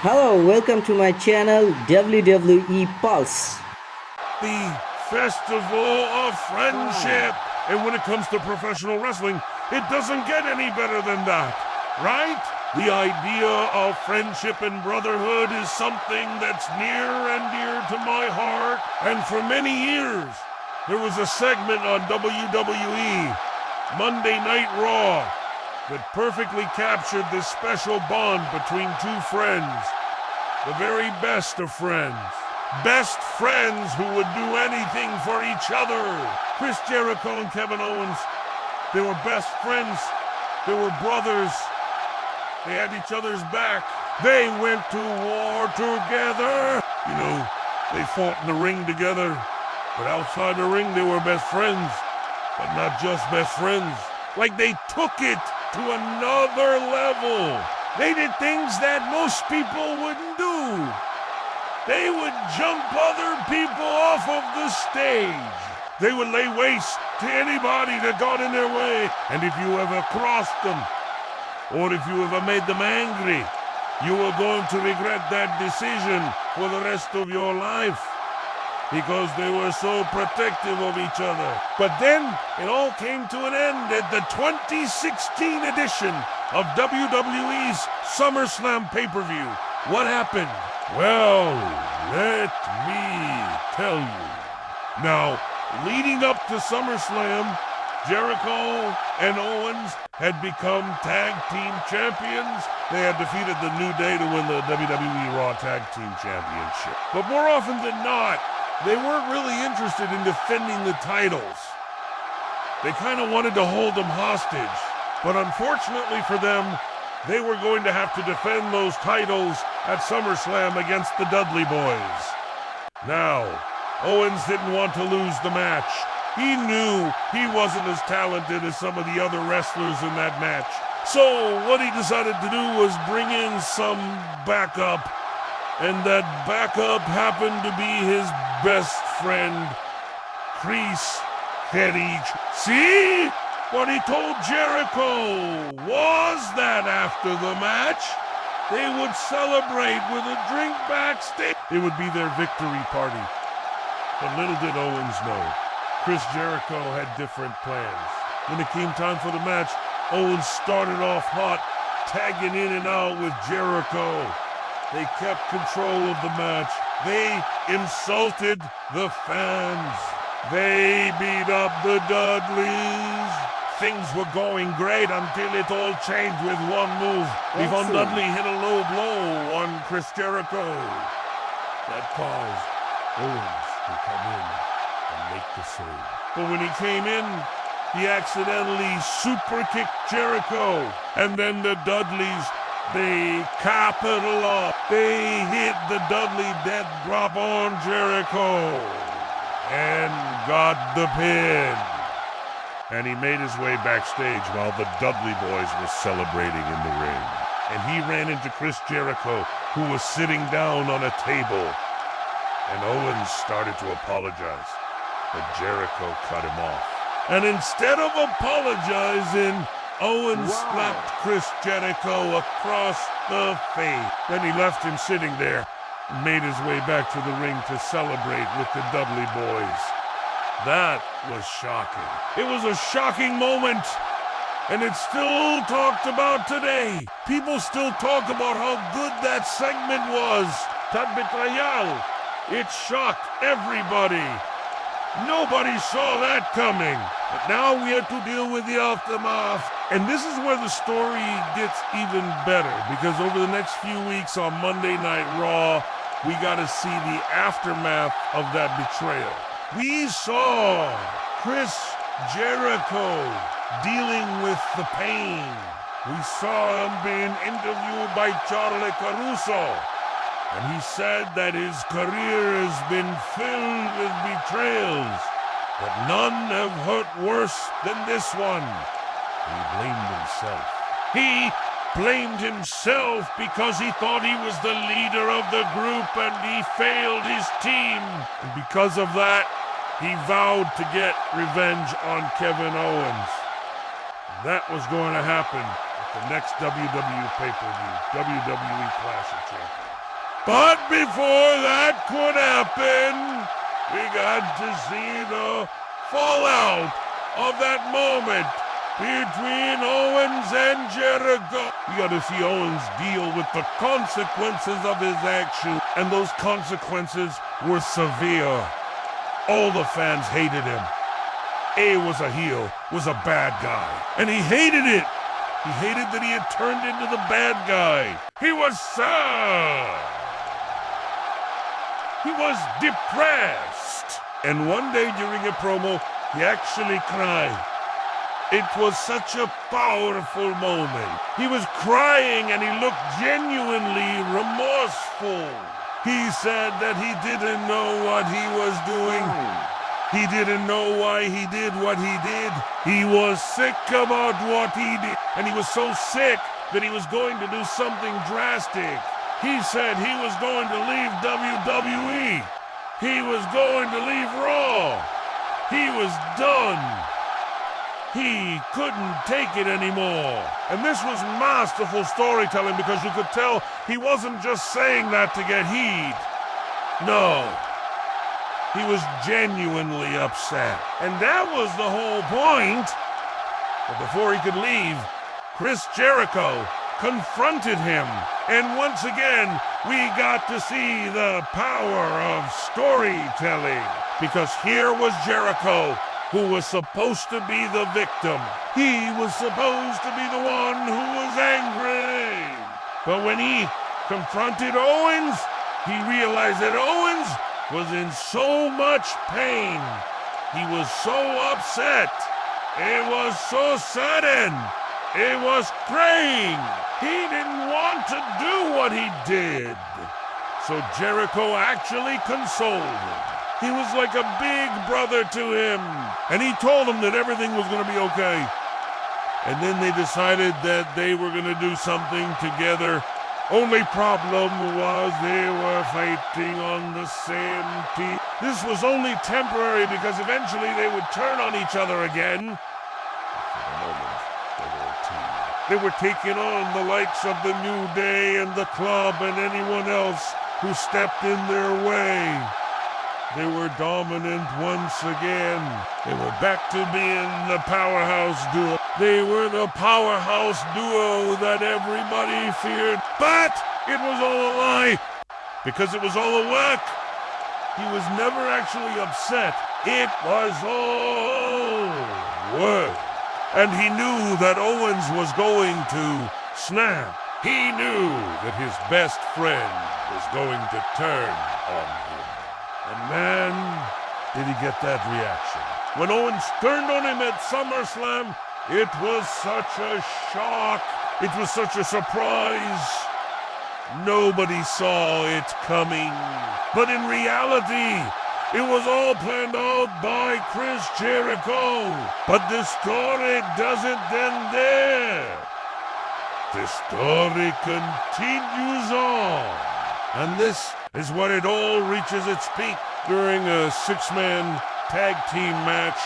Hello, welcome to my channel WWE Pulse. The Festival of Friendship. And when it comes to professional wrestling, it doesn't get any better than that, right? The idea of friendship and brotherhood is something that's near and dear to my heart. And for many years, there was a segment on WWE, Monday Night Raw, that perfectly captured this special bond between two friends. The very best of friends. Best friends who would do anything for each other. Chris Jericho and Kevin Owens, they were best friends. They were brothers. They had each other's back. They went to war together. You know, they fought in the ring together. But outside the ring, they were best friends. But not just best friends. Like they took it to another level. They did things that most people wouldn't do. They would jump other people off of the stage. They would lay waste to anybody that got in their way. And if you ever crossed them, or if you ever made them angry, you were going to regret that decision for the rest of your life. Because they were so protective of each other. But then, it all came to an end at the 2016 edition of WWE's SummerSlam pay-per-view. What happened? Well, let me tell you. Now, leading up to SummerSlam, Jericho and Owens had become tag team champions. They had defeated the New Day to win the WWE Raw Tag Team Championship. But more often than not, they weren't really interested in defending the titles. They kind of wanted to hold them hostage. But unfortunately for them, they were going to have to defend those titles at SummerSlam against the Dudley Boys. Now, Owens didn't want to lose the match. He knew he wasn't as talented as some of the other wrestlers in that match. So what he decided to do was bring in some backup. And that backup happened to be his best friend, Chris Jericho. See? What he told Jericho was that after the match, they would celebrate with a drink backstage. It would be their victory party. But little did Owens know, Chris Jericho had different plans. When it came time for the match, Owens started off hot, tagging in and out with Jericho. They kept control of the match. They insulted the fans. They beat up the Dudleys. Things were going great until it all changed with one move. Yvonne Dudley hit a low blow on Chris Jericho. That caused Owens to come in and make the save. But when he came in, he accidentally super kicked Jericho. And then the Dudleys, they capital up. They hit the Dudley death drop on Jericho and got the pin. And he made his way backstage while the Dudley boys were celebrating in the ring. And he ran into Chris Jericho, who was sitting down on a table. And Owens started to apologize, but Jericho cut him off. And instead of apologizing, Owens slapped Chris Jericho across the face. Then he left him sitting there and made his way back to the ring to celebrate with the Dudley boys. That was shocking. It was a shocking moment, and it's still talked about today. People still talk about how good that segment was. That betrayal, it shocked everybody. Nobody saw that coming. But now we have to deal with the aftermath. And this is where the story gets even better, because over the next few weeks on Monday Night Raw, we got to see the aftermath of that betrayal. We saw Chris Jericho dealing with the pain. We saw him being interviewed by Charlie Caruso. And he said that his career has been filled with betrayals, but none have hurt worse than this one. He blamed himself. He blamed himself because he thought he was the leader of the group and he failed his team. And because of that, he vowed to get revenge on Kevin Owens. That was going to happen at the next WWE pay-per-view, WWE Clash of Champions. But before that could happen, we got to see the fallout of that moment between Owens and Jericho. We got to see Owens deal with the consequences of his action, and those consequences were severe. All the fans hated him. A was a heel, was a bad guy, and he hated it. He hated that he had turned into the bad guy. He was sad. He was depressed. And one day during a promo, he actually cried. It was such a powerful moment. He was crying and he looked genuinely remorseful. He said that he didn't know what he was doing. He didn't know why he did what he did. He was sick about what he did. And he was so sick that he was going to do something drastic. He said he was going to leave WWE. He was going to leave Raw. He was done. He couldn't take it anymore. And this was masterful storytelling because you could tell he wasn't just saying that to get heat. No. He was genuinely upset. And that was the whole point. But before he could leave, Chris Jericho confronted him. And once again, we got to see the power of storytelling. Because here was Jericho, who was supposed to be the victim. He was supposed to be the one who was angry. But when he confronted Owens, he realized that Owens was in so much pain. He was so upset. It was so sudden. It was praying. He didn't want to do what he did. So Jericho actually consoled him. He was like a big brother to him. And he told him that everything was going to be okay. And then they decided that they were going to do something together. Only problem was they were fighting on the same team. This was only temporary because eventually they would turn on each other again. For the moment, they were a team. They were taking on the likes of the New Day and the Club and anyone else who stepped in their way. They were dominant once again. They were back to being the powerhouse duo. They were the powerhouse duo that everybody feared. But it was all a lie, because it was all a work. He was never actually upset. It was all work. And he knew that Owens was going to snap. He knew that his best friend was going to turn on him. And man, did he get that reaction. When Owens turned on him at SummerSlam, it was such a shock. It was such a surprise. Nobody saw it coming. But in reality, it was all planned out by Chris Jericho. But the story doesn't end there. The story continues on. And this is what it all reaches its peak. During a six-man tag team match,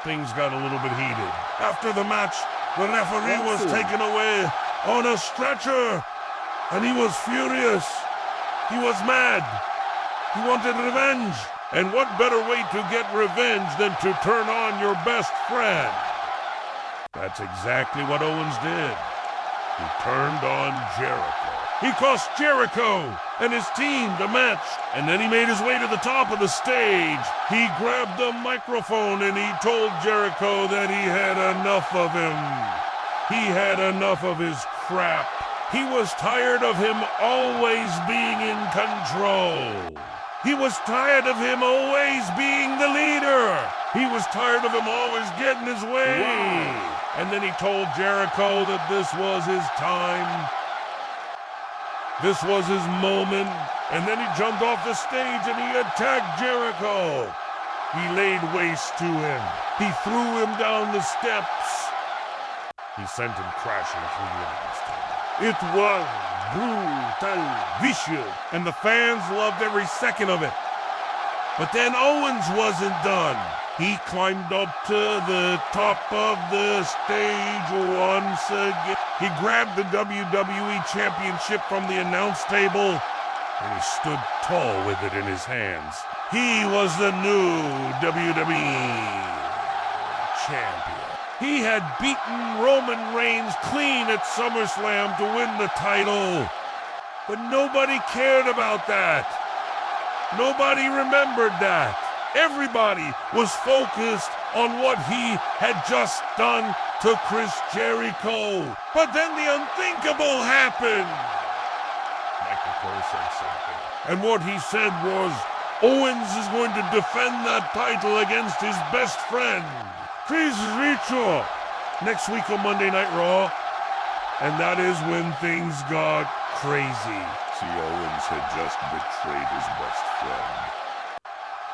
things got a little bit heated. After the match, the referee was taken away on a stretcher, and he was furious. He was mad. He wanted revenge. And what better way to get revenge than to turn on your best friend? That's exactly what Owens did. He turned on Jericho. He cost Jericho and his team the match, and then he made his way to the top of the stage. He grabbed the microphone and he told Jericho that he had enough of him. He had enough of his crap. He was tired of him always being in control. He was tired of him always being the leader. He was tired of him always getting his way. Wow. And then he told Jericho that this was his time. This was his moment, and then he jumped off the stage and he attacked Jericho. He laid waste to him. He threw him down the steps. He sent him crashing through the entrance table. It was brutal, vicious, and the fans loved every second of it. But then Owens wasn't done. He climbed up to the top of the stage once again. He grabbed the WWE Championship from the announce table. and he stood tall with it in his hands. He was the new WWE champion. He had beaten Roman Reigns clean at SummerSlam to win the title. But nobody cared about that. Nobody remembered that. Everybody was focused on what he had just done to Chris Jericho. But then the unthinkable happened. Michael Cole said something. And what he said was, Owens is going to defend that title against his best friend, Chris Jericho, next week on Monday Night Raw. And that is when things got crazy. See, Owens had just betrayed his best friend.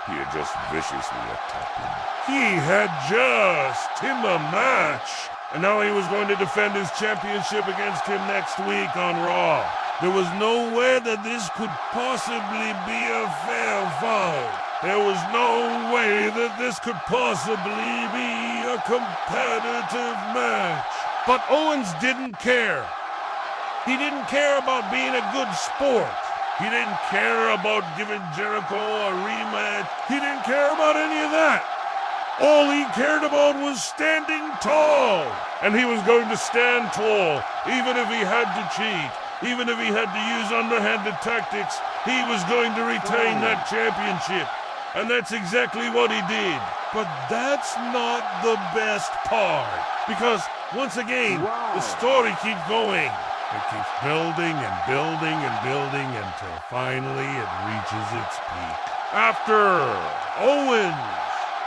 He had just viciously attacked him. He had just in the match. And now he was going to defend his championship against him next week on Raw. There was no way that this could possibly be a fair fight. There was no way that this could possibly be a competitive match. But Owens didn't care. He didn't care about being a good sport. He didn't care about giving Jericho a rematch. He didn't care about any of that. All he cared about was standing tall. And he was going to stand tall, even if he had to cheat, even if he had to use underhanded tactics. He was going to retain that championship. And that's exactly what he did. But that's not the best part. Because, once again, the story keeps going. It keeps building and building and building until finally it reaches its peak. After Owens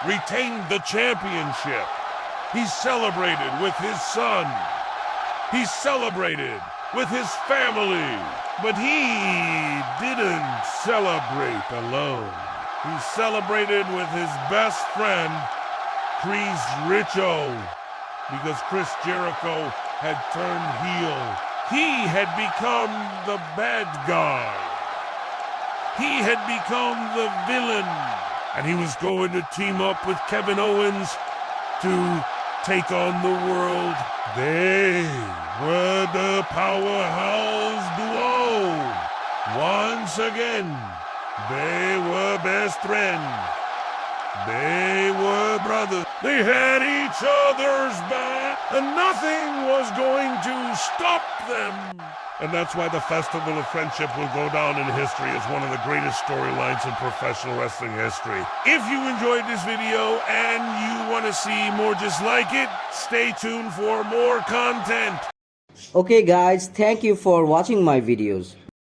retained the championship, he celebrated with his son. He celebrated with his family. But he didn't celebrate alone. He celebrated with his best friend, Chris Jericho, because Chris Jericho had turned heel. He had become the bad guy. He had become the villain. And he was going to team up with Kevin Owens to take on the world. They were the powerhouse duo. Once again, they were best friends. They were brothers. They had each other's back, and nothing was going to stop them. And that's why the Festival of Friendship will go down in history as one of the greatest storylines in professional wrestling history. If you enjoyed this video and you want to see more just like it, stay tuned for more content. Okay guys, thank you for watching my videos.